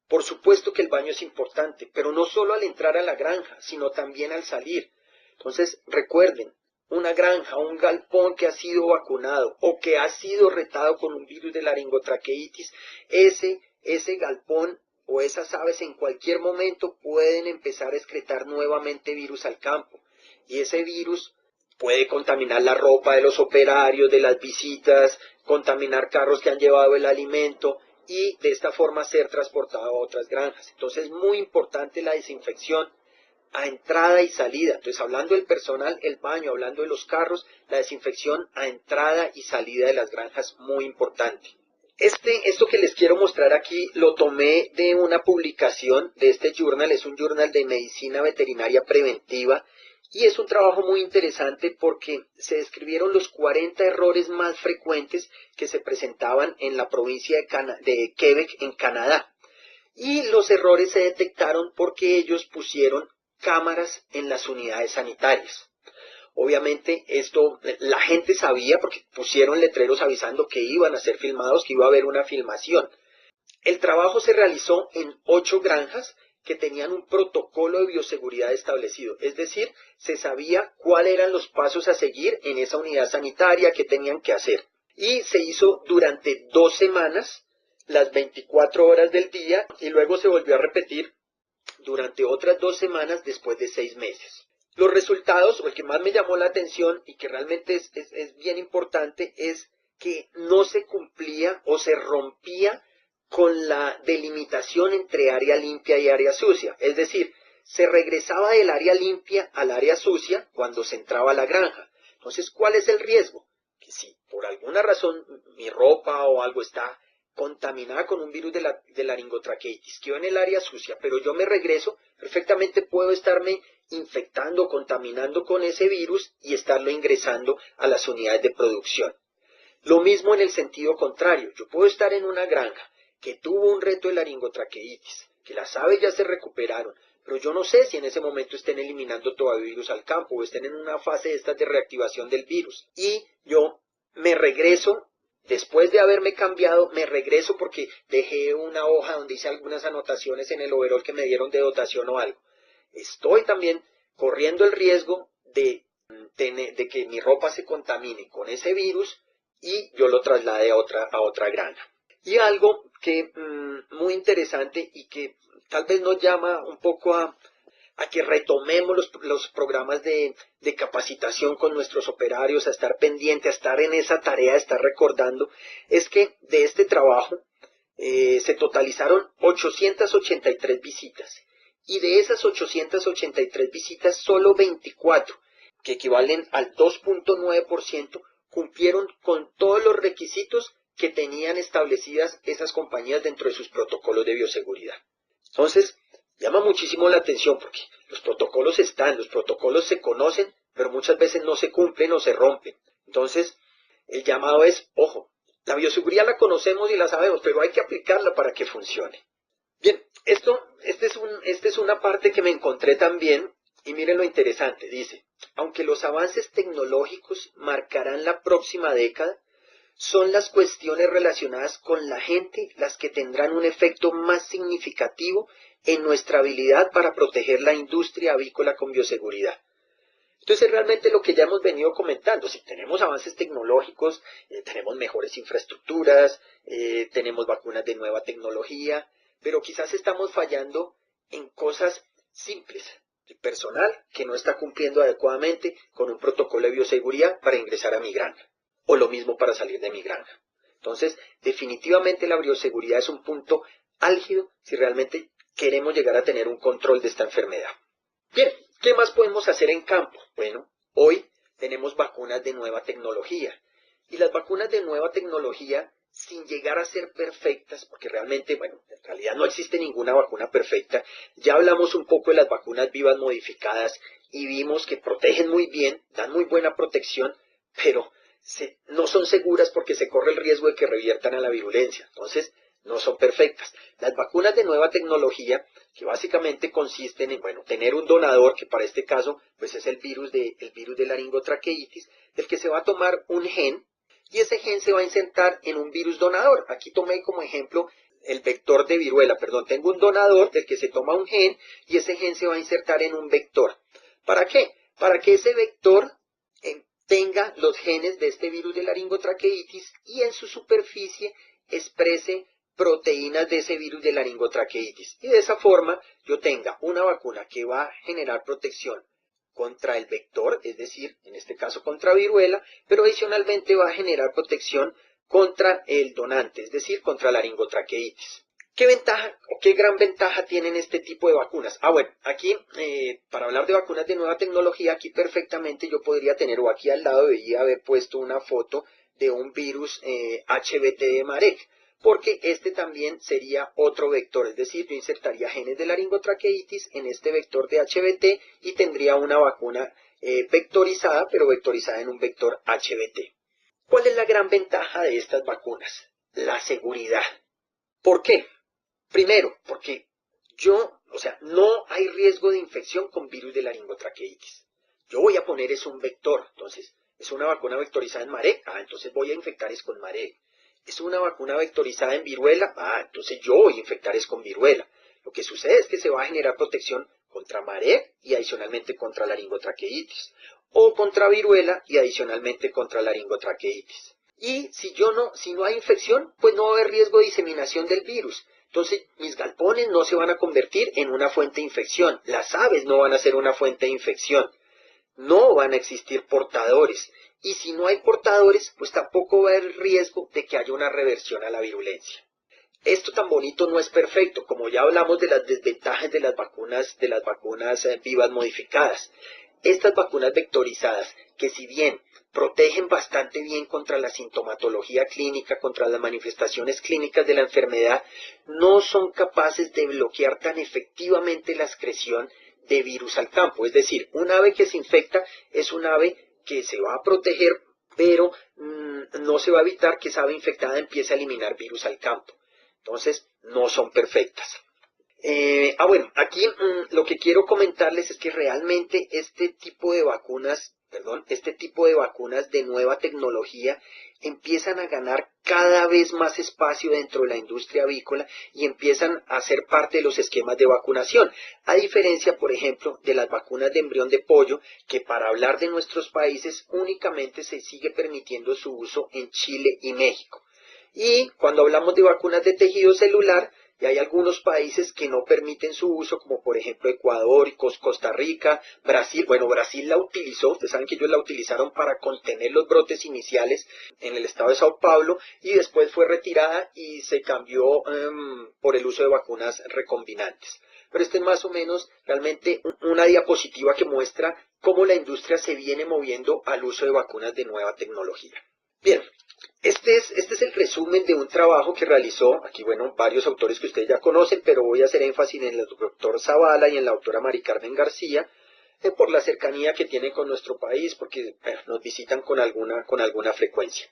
Por supuesto que el baño es importante, pero no solo al entrar a la granja, sino también al salir. Entonces, recuerden, una granja, un galpón que ha sido vacunado o que ha sido retado con un virus de laringotraqueitis, ese galpón o esas aves en cualquier momento pueden empezar a excretar nuevamente virus al campo. Y ese virus puede contaminar la ropa de los operarios, de las visitas, contaminar carros que han llevado el alimento y de esta forma ser transportado a otras granjas. Entonces es muy importante la desinfección a entrada y salida. Entonces, hablando del personal, el baño, hablando de los carros, la desinfección a entrada y salida de las granjas, muy importante. Esto que les quiero mostrar aquí lo tomé de una publicación de este journal, es un journal de medicina veterinaria preventiva y es un trabajo muy interesante porque se describieron los 40 errores más frecuentes que se presentaban en la provincia de Quebec, en Canadá. Y los errores se detectaron porque ellos pusieron cámaras en las unidades sanitarias. Obviamente esto la gente sabía porque pusieron letreros avisando que iban a ser filmados, que iba a haber una filmación. El trabajo se realizó en 8 granjas que tenían un protocolo de bioseguridad establecido, es decir, se sabía cuáles eran los pasos a seguir en esa unidad sanitaria, qué tenían que hacer. Y se hizo durante 2 semanas, las 24 horas del día, y luego se volvió a repetir durante otras 2 semanas después de 6 meses. Los resultados, o el que más me llamó la atención y que realmente es bien importante, es que no se cumplía o se rompía con la delimitación entre área limpia y área sucia. Es decir, se regresaba del área limpia al área sucia cuando se entraba a la granja. Entonces, ¿cuál es el riesgo? Que si por alguna razón mi ropa o algo está contaminada con un virus de laringotraqueitis, quedo en el área sucia, pero yo me regreso, perfectamente puedo estarme infectando, contaminando con ese virus y estarlo ingresando a las unidades de producción. Lo mismo en el sentido contrario, yo puedo estar en una granja que tuvo un reto de laringotraqueitis, que las aves ya se recuperaron, pero yo no sé si en ese momento estén eliminando todavía virus al campo o estén en una fase de estas de reactivación del virus. Y yo me regreso, después de haberme cambiado, me regreso porque dejé una hoja donde hice algunas anotaciones en el overol que me dieron de dotación o algo. Estoy también corriendo el riesgo de que mi ropa se contamine con ese virus y yo lo traslade a otra granja. Y algo que muy interesante y que tal vez nos llama un poco a que retomemos los programas de capacitación con nuestros operarios, a estar pendiente, a estar en esa tarea, a estar recordando, es que de este trabajo se totalizaron 883 visitas. Y de esas 883 visitas, solo 24, que equivalen al 2.9%, cumplieron con todos los requisitos que tenían establecidas esas compañías dentro de sus protocolos de bioseguridad. Entonces, llama muchísimo la atención porque los protocolos están, los protocolos se conocen, pero muchas veces no se cumplen o se rompen. Entonces, el llamado es, ojo, la bioseguridad la conocemos y la sabemos, pero hay que aplicarla para que funcione. Bien, esta es una parte que me encontré también, y miren lo interesante, dice, aunque los avances tecnológicos marcarán la próxima década, son las cuestiones relacionadas con la gente las que tendrán un efecto más significativo en nuestra habilidad para proteger la industria avícola con bioseguridad. Entonces, realmente lo que ya hemos venido comentando, si tenemos avances tecnológicos, tenemos mejores infraestructuras, tenemos vacunas de nueva tecnología, pero quizás estamos fallando en cosas simples. El personal que no está cumpliendo adecuadamente con un protocolo de bioseguridad para ingresar a mi granja, o lo mismo para salir de mi granja. Entonces, definitivamente la bioseguridad es un punto álgido si realmente queremos llegar a tener un control de esta enfermedad. Bien, ¿qué más podemos hacer en campo? Bueno, hoy tenemos vacunas de nueva tecnología. Y las vacunas de nueva tecnología, sin llegar a ser perfectas, porque realmente, bueno, en realidad no existe ninguna vacuna perfecta, ya hablamos un poco de las vacunas vivas modificadas y vimos que protegen muy bien, dan muy buena protección, pero no son seguras porque se corre el riesgo de que reviertan a la virulencia. Entonces, no son perfectas. Las vacunas de nueva tecnología, que básicamente consisten en, bueno, tener un donador, que para este caso, pues es el virus de laringotraqueitis, del que se va a tomar un gen, y ese gen se va a insertar en un virus donador. Aquí tomé como ejemplo el vector de viruela, perdón, tengo un donador del que se toma un gen, y ese gen se va a insertar en un vector. ¿Para qué? Para que ese vector tenga los genes de este virus de laringotraqueitis y en su superficie exprese proteínas de ese virus de laringotraqueitis. Y de esa forma yo tenga una vacuna que va a generar protección contra el vector, es decir, en este caso contra viruela, pero adicionalmente va a generar protección contra el donante, es decir, contra laringotraqueitis. ¿Qué ventaja o qué gran ventaja tienen este tipo de vacunas? Bueno, aquí para hablar de vacunas de nueva tecnología, aquí perfectamente yo podría tener, o aquí al lado debería haber puesto una foto de un virus HBT de Marek, porque este también sería otro vector, es decir, yo insertaría genes de laringotraqueitis en este vector de HBT y tendría una vacuna vectorizada, pero vectorizada en un vector HBT. ¿Cuál es la gran ventaja de estas vacunas? La seguridad. ¿Por qué? Primero, porque no hay riesgo de infección con virus de laringotraqueitis. Yo voy a poner es un vector, entonces, es una vacuna vectorizada en Marek, entonces voy a infectar es con Marek. Es una vacuna vectorizada en viruela, entonces yo voy a infectar es con viruela. Lo que sucede es que se va a generar protección contra Marek y adicionalmente contra laringotraqueitis, o contra viruela y adicionalmente contra laringotraqueitis. Y si no hay infección, pues no va a haber riesgo de diseminación del virus. Entonces, mis galpones no se van a convertir en una fuente de infección. Las aves no van a ser una fuente de infección. No van a existir portadores. Y si no hay portadores, pues tampoco va a haber riesgo de que haya una reversión a la virulencia. Esto tan bonito no es perfecto, como ya hablamos de las desventajas de las vacunas vivas modificadas. Estas vacunas vectorizadas, que si bien protegen bastante bien contra la sintomatología clínica, contra las manifestaciones clínicas de la enfermedad, no son capaces de bloquear tan efectivamente la excreción de virus al campo. Es decir, un ave que se infecta es un ave que se va a proteger, pero no se va a evitar que esa ave infectada empiece a eliminar virus al campo. Entonces, no son perfectas. Bueno, aquí lo que quiero comentarles es que realmente este tipo de vacunas de nueva tecnología empiezan a ganar cada vez más espacio dentro de la industria avícola y empiezan a ser parte de los esquemas de vacunación, a diferencia, por ejemplo, de las vacunas de embrión de pollo, que para hablar de nuestros países únicamente se sigue permitiendo su uso en Chile y México. Y cuando hablamos de vacunas de tejido celular, y hay algunos países que no permiten su uso, como por ejemplo Ecuador, Costa Rica, Brasil. Bueno, Brasil la utilizó, ustedes saben que ellos la utilizaron para contener los brotes iniciales en el estado de Sao Paulo y después fue retirada y se cambió por el uso de vacunas recombinantes. Pero este es más o menos realmente una diapositiva que muestra cómo la industria se viene moviendo al uso de vacunas de nueva tecnología. Bien, este es el resumen de un trabajo que realizó, aquí bueno, varios autores que ustedes ya conocen, pero voy a hacer énfasis en el doctor Zavala y en la autora Mari Carmen García, por la cercanía que tienen con nuestro país, porque nos visitan con alguna frecuencia.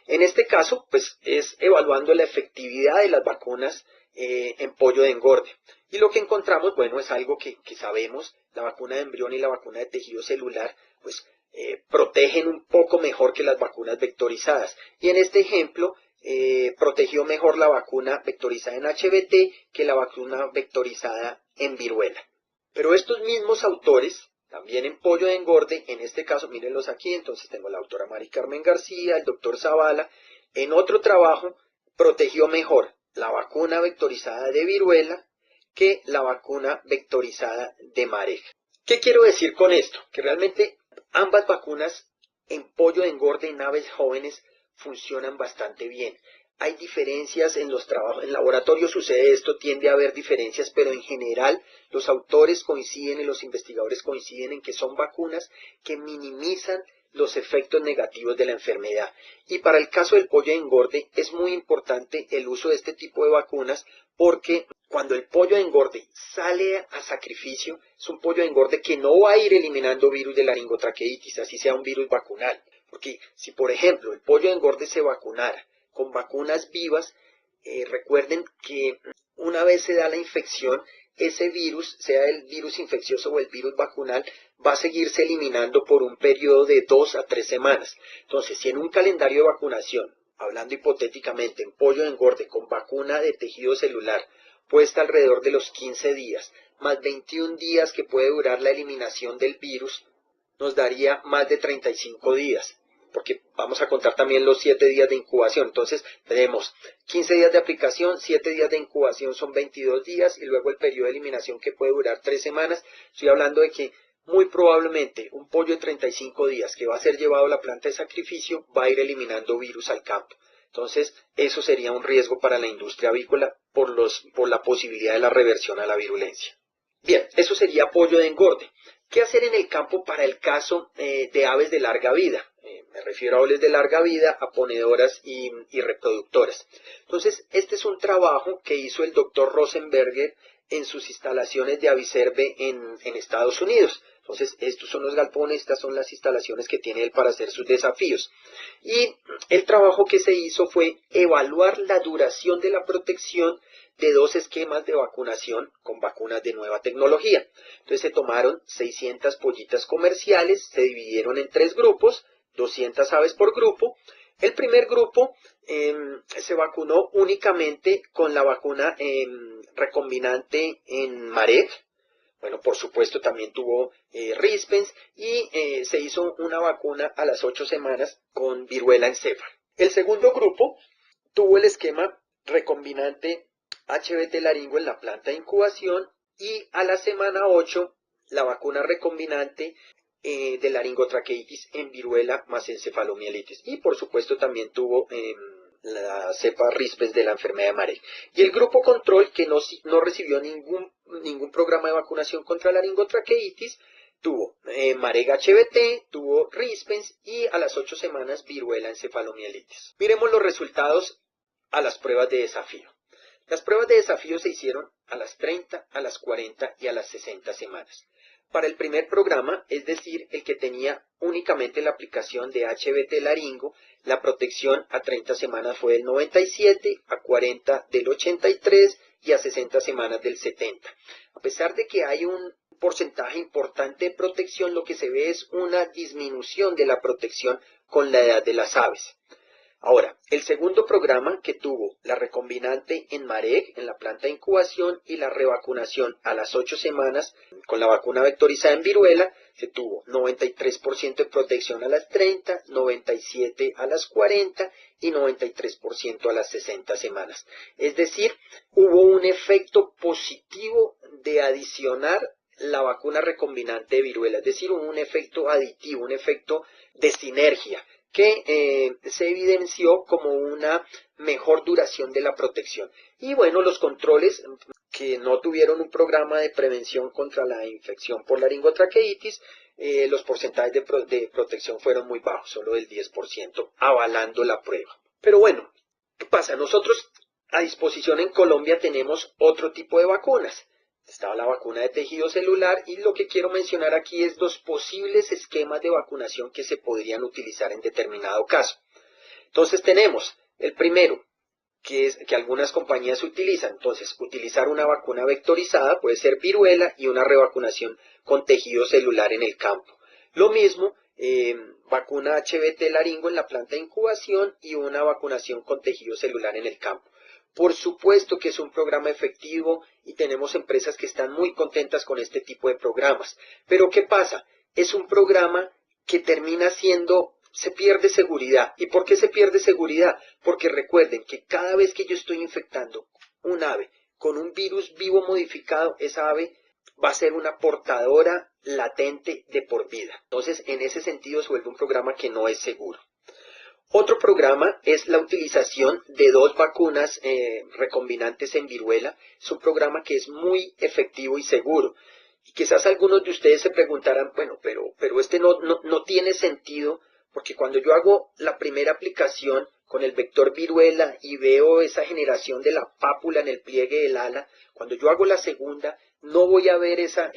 En este caso, pues es evaluando la efectividad de las vacunas en pollo de engorde. Y lo que encontramos, bueno, es algo que sabemos, la vacuna de embrión y la vacuna de tejido celular, pues protegen un poco mejor que las vacunas vectorizadas. Y en este ejemplo, protegió mejor la vacuna vectorizada en HBT que la vacuna vectorizada en viruela. Pero estos mismos autores, también en pollo de engorde, en este caso, mírenlos aquí, entonces tengo la autora Mari Carmen García, el doctor Zavala, en otro trabajo protegió mejor la vacuna vectorizada de viruela que la vacuna vectorizada de Marek. ¿Qué quiero decir con esto? Que realmente ambas vacunas en pollo de engorde en aves jóvenes funcionan bastante bien. Hay diferencias en los trabajos, en laboratorio sucede esto, tiende a haber diferencias, pero en general los autores coinciden y los investigadores coinciden en que son vacunas que minimizan los efectos negativos de la enfermedad. Y para el caso del pollo de engorde es muy importante el uso de este tipo de vacunas porque cuando el pollo de engorde sale a sacrificio, es un pollo de engorde que no va a ir eliminando virus de laringotraqueitis, así sea un virus vacunal. Porque si por ejemplo el pollo de engorde se vacunara con vacunas vivas, recuerden que una vez se da la infección, ese virus, sea el virus infeccioso o el virus vacunal, va a seguirse eliminando por un periodo de 2 a 3 semanas. Entonces, si en un calendario de vacunación, hablando hipotéticamente en pollo de engorde con vacuna de tejido celular, puesta alrededor de los 15 días, más 21 días que puede durar la eliminación del virus, nos daría más de 35 días. Porque vamos a contar también los 7 días de incubación. Entonces tenemos 15 días de aplicación, 7 días de incubación son 22 días y luego el periodo de eliminación que puede durar 3 semanas. Estoy hablando de que muy probablemente un pollo de 35 días que va a ser llevado a la planta de sacrificio va a ir eliminando virus al campo. Entonces eso sería un riesgo para la industria avícola por la posibilidad de la reversión a la virulencia. Bien, eso sería pollo de engorde. ¿Qué hacer en el campo para el caso de aves de larga vida? Me refiero a aves de larga vida, a ponedoras y reproductoras. Entonces, este es un trabajo que hizo el doctor Rosenberger en sus instalaciones de Avicerbe en Estados Unidos. Entonces, estos son los galpones, estas son las instalaciones que tiene él para hacer sus desafíos. Y el trabajo que se hizo fue evaluar la duración de la protección de 2 esquemas de vacunación con vacunas de nueva tecnología. Entonces se tomaron 600 pollitas comerciales, se dividieron en 3 grupos, 200 aves por grupo. El primer grupo se vacunó únicamente con la vacuna recombinante en Marek. Bueno, por supuesto también tuvo Rispens y se hizo una vacuna a las 8 semanas con viruela encéfala. El segundo grupo tuvo el esquema recombinante HBT laringo en la planta de incubación y a la semana 8 la vacuna recombinante de laringotraqueitis en viruela más encefalomielitis. Y por supuesto también tuvo la cepa Rispens de la enfermedad de Marek. Y el grupo control que no recibió ningún programa de vacunación contra laringotraqueitis tuvo Marek HBT, tuvo Rispens y a las 8 semanas viruela encefalomielitis. Miremos los resultados a las pruebas de desafío. Las pruebas de desafío se hicieron a las 30, a las 40 y a las 60 semanas. Para el primer programa, es decir, el que tenía únicamente la aplicación de HBT laringo, la protección a 30 semanas fue del 97, a 40 del 83 y a 60 semanas del 70. A pesar de que hay un porcentaje importante de protección, lo que se ve es una disminución de la protección con la edad de las aves. Ahora, el segundo programa que tuvo la recombinante en Marek, en la planta de incubación, y la revacunación a las 8 semanas con la vacuna vectorizada en viruela, se tuvo 93% de protección a las 30, 97% a las 40 y 93% a las 60 semanas. Es decir, hubo un efecto positivo de adicionar la vacuna recombinante de viruela, es decir, un efecto aditivo, un efecto de sinergia que se evidenció como una mejor duración de la protección. Y bueno, los controles que no tuvieron un programa de prevención contra la infección por laringotraqueitis, los porcentajes de protección fueron muy bajos, solo del 10%, avalando la prueba. Pero bueno, ¿qué pasa? Nosotros a disposición en Colombia tenemos otro tipo de vacunas. Estaba la vacuna de tejido celular y lo que quiero mencionar aquí es los posibles esquemas de vacunación que se podrían utilizar en determinado caso. Entonces tenemos el primero, que es que algunas compañías utilizan. Entonces, utilizar una vacuna vectorizada puede ser viruela y una revacunación con tejido celular en el campo. Lo mismo, vacuna HBT laringo en la planta de incubación y una vacunación con tejido celular en el campo. Por supuesto que es un programa efectivo y tenemos empresas que están muy contentas con este tipo de programas. Pero ¿qué pasa? Es un programa que termina siendo, se pierde seguridad. ¿Y por qué se pierde seguridad? Porque recuerden que cada vez que yo estoy infectando un ave con un virus vivo modificado, esa ave va a ser una portadora latente de por vida. Entonces, en ese sentido se vuelve un programa que no es seguro. Otro programa es la utilización de dos vacunas recombinantes en viruela. Es un programa que es muy efectivo y seguro. Y quizás algunos de ustedes se preguntarán, bueno, pero este no tiene sentido, porque cuando yo hago la primera aplicación con el vector viruela y veo esa generación de la pápula en el pliegue del ala, cuando yo hago la segunda, no voy a ver esa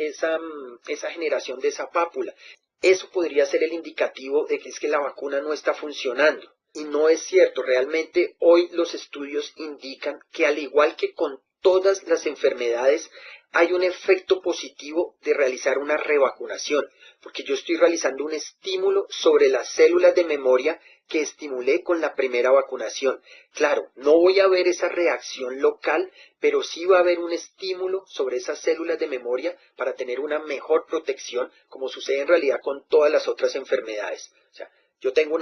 generación de esa pápula. Eso podría ser el indicativo de que es que la vacuna no está funcionando. Y no es cierto, realmente hoy los estudios indican que al igual que con todas las enfermedades, hay un efecto positivo de realizar una revacunación, porque yo estoy realizando un estímulo sobre las células de memoria que estimulé con la primera vacunación. Claro, no voy a ver esa reacción local, pero sí va a haber un estímulo sobre esas células de memoria para tener una mejor protección, como sucede en realidad con todas las otras enfermedades. O sea, yo tengo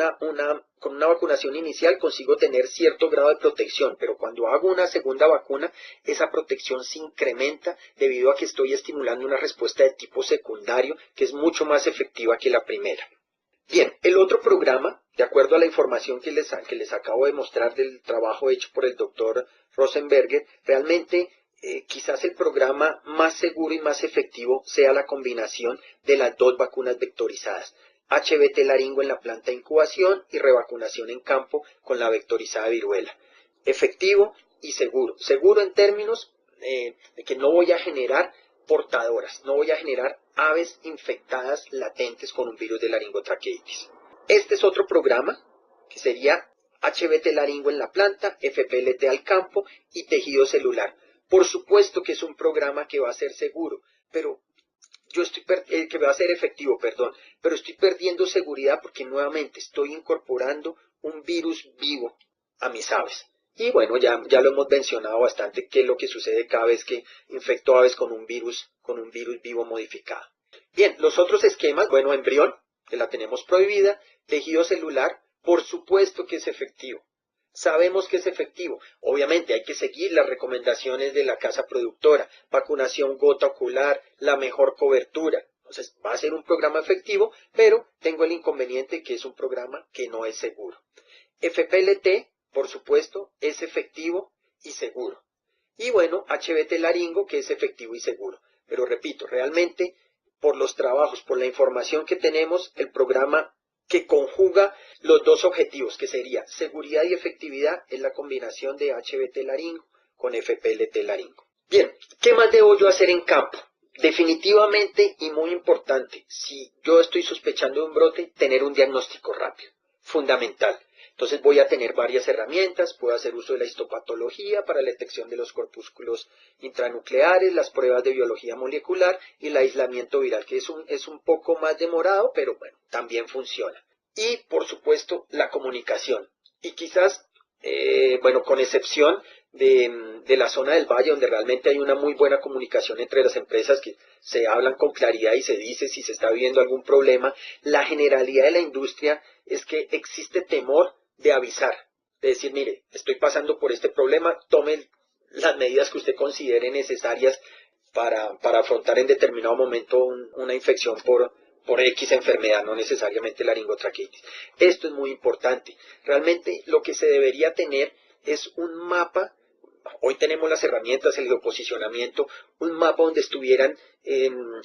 con una vacunación inicial consigo tener cierto grado de protección, pero cuando hago una segunda vacuna, esa protección se incrementa debido a que estoy estimulando una respuesta de tipo secundario que es mucho más efectiva que la primera. Bien, el otro programa, de acuerdo a la información que les acabo de mostrar del trabajo hecho por el doctor Rosenberger, realmente quizás el programa más seguro y más efectivo sea la combinación de las dos vacunas vectorizadas. HBT laringo en la planta de incubación y revacunación en campo con la vectorizada viruela. Efectivo y seguro. Seguro en términos de que no voy a generar portadoras, no voy a generar aves infectadas latentes con un virus de laringotraqueitis. Este es otro programa que sería HBT laringo en la planta, FPLT al campo y tejido celular. Por supuesto que es un programa que va a ser seguro, pero que va a ser efectivo, perdón, pero estoy perdiendo seguridad porque nuevamente estoy incorporando un virus vivo a mis aves. Y bueno, ya lo hemos mencionado bastante, qué es lo que sucede cada vez que infecto aves con un virus vivo modificado. Bien, los otros esquemas, bueno, embrión, que la tenemos prohibida, tejido celular, por supuesto que es efectivo. Sabemos que es efectivo. Obviamente hay que seguir las recomendaciones de la casa productora, vacunación gota ocular, la mejor cobertura. Entonces va a ser un programa efectivo, pero tengo el inconveniente que es un programa que no es seguro. FPLT, por supuesto, es efectivo y seguro. Y bueno, HBT laringo, que es efectivo y seguro. Pero repito, realmente, por los trabajos, por la información que tenemos, el programa que conjuga los dos objetivos, que sería seguridad y efectividad, es la combinación de HBT laringo con FPLT laringo. Bien, ¿qué más debo yo hacer en campo? Definitivamente y muy importante, si yo estoy sospechando de un brote, tener un diagnóstico rápido, fundamental. Entonces voy a tener varias herramientas, puedo hacer uso de la histopatología para la detección de los corpúsculos intranucleares, las pruebas de biología molecular y el aislamiento viral, que es un poco más demorado, pero bueno, también funciona. Y por supuesto la comunicación. Y quizás, bueno, con excepción de la zona del valle, donde realmente hay una muy buena comunicación entre las empresas que se hablan con claridad y se dice si se está viviendo algún problema, la generalidad de la industria es que existe temor de avisar, de decir, mire, estoy pasando por este problema, tome las medidas que usted considere necesarias para afrontar en determinado momento una infección por X enfermedad, no necesariamente laringotraqueitis. Esto es muy importante. Realmente lo que se debería tener es un mapa. Hoy tenemos las herramientas, el geoposicionamiento, un mapa donde estuvieran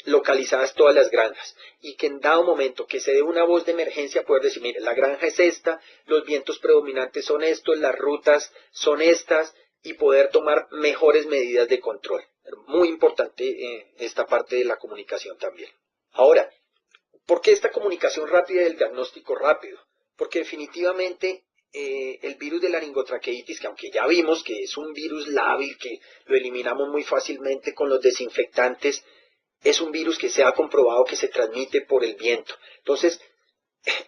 localizadas todas las granjas y que en dado momento que se dé una voz de emergencia poder decir, mire, la granja es esta, los vientos predominantes son estos, las rutas son estas y poder tomar mejores medidas de control. Muy importante esta parte de la comunicación también. Ahora, ¿por qué esta comunicación rápida y el diagnóstico rápido? Porque definitivamente el virus de laringotraqueitis, que aunque ya vimos que es un virus lábil, que lo eliminamos muy fácilmente con los desinfectantes, es un virus que se ha comprobado que se transmite por el viento. Entonces,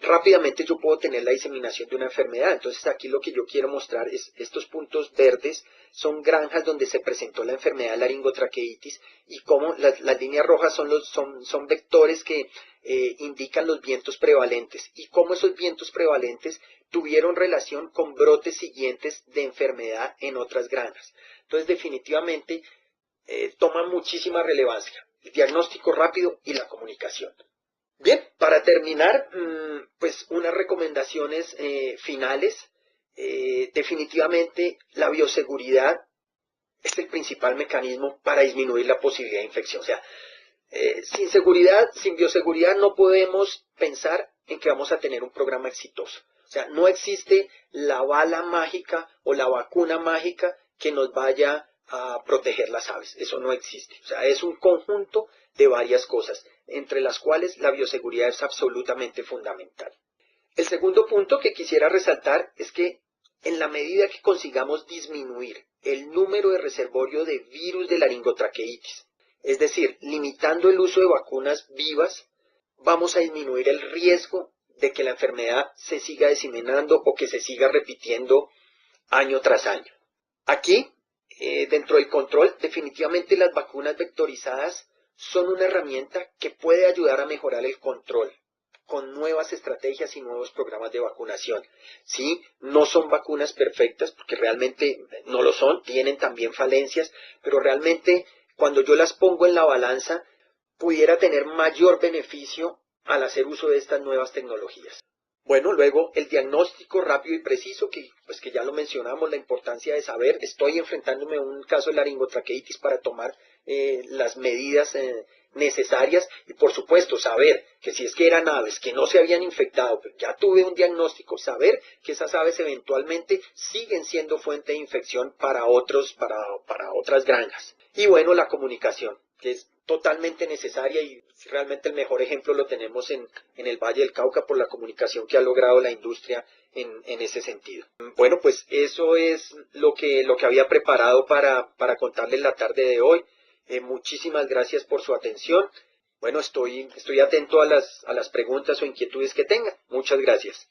rápidamente yo puedo tener la diseminación de una enfermedad. Entonces aquí lo que yo quiero mostrar es estos puntos verdes son granjas donde se presentó la enfermedad de laringotraqueitis y cómo las líneas rojas son vectores que indican los vientos prevalentes y cómo esos vientos prevalentes tuvieron relación con brotes siguientes de enfermedad en otras granjas. Entonces definitivamente toma muchísima relevancia el diagnóstico rápido y la comunicación. Bien, para terminar, pues unas recomendaciones finales. Definitivamente la bioseguridad es el principal mecanismo para disminuir la posibilidad de infección. O sea, sin seguridad, sin bioseguridad no podemos pensar en que vamos a tener un programa exitoso. O sea, no existe la bala mágica o la vacuna mágica que nos vaya a proteger las aves. Eso no existe. O sea, es un conjunto de varias cosas, entre las cuales la bioseguridad es absolutamente fundamental. El segundo punto que quisiera resaltar es que en la medida que consigamos disminuir el número de reservorio de virus de laringotraqueitis, es decir, limitando el uso de vacunas vivas, vamos a disminuir el riesgo de que la enfermedad se siga diseminando o que se siga repitiendo año tras año. Aquí, dentro del control, definitivamente las vacunas vectorizadas son una herramienta que puede ayudar a mejorar el control con nuevas estrategias y nuevos programas de vacunación. Sí, no son vacunas perfectas, porque realmente no lo son, tienen también falencias, pero realmente cuando yo las pongo en la balanza, pudiera tener mayor beneficio al hacer uso de estas nuevas tecnologías. Bueno, luego el diagnóstico rápido y preciso, que ya lo mencionamos, la importancia de saber, estoy enfrentándome a un caso de laringotraqueitis para tomar las medidas necesarias y por supuesto saber que si es que eran aves que no se habían infectado, pero ya tuve un diagnóstico, saber que esas aves eventualmente siguen siendo fuente de infección para otras granjas. Y bueno, la comunicación, que es totalmente necesaria y realmente el mejor ejemplo lo tenemos en el Valle del Cauca por la comunicación que ha logrado la industria en ese sentido. Bueno, pues eso es lo que había preparado para contarles la tarde de hoy. Muchísimas gracias por su atención. Bueno, estoy atento a las preguntas o inquietudes que tengan. Muchas gracias.